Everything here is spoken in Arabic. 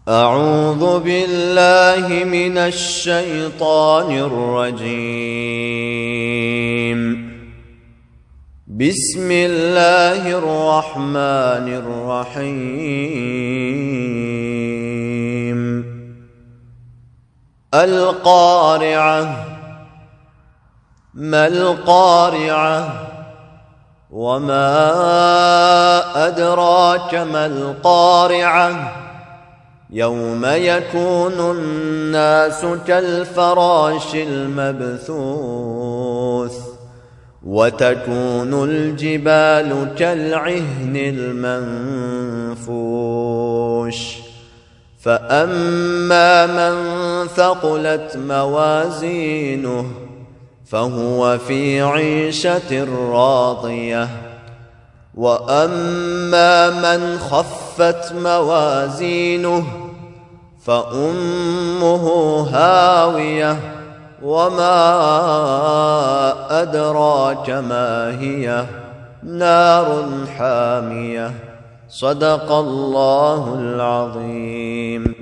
أعوذ بالله من الشيطان الرجيم. بسم الله الرحمن الرحيم. القارعة. ما القارعة؟ وما أدراك ما القارعة؟ يوم يكون الناس كالفراش المبثوث وتكون الجبال كالعهن المنفوش. فأما من ثقلت موازينه فهو في عيشة راضية، وأما من خفت موازينه فأمه هاوية، وما أدراك ما هي، نار حامية. صدق الله العظيم.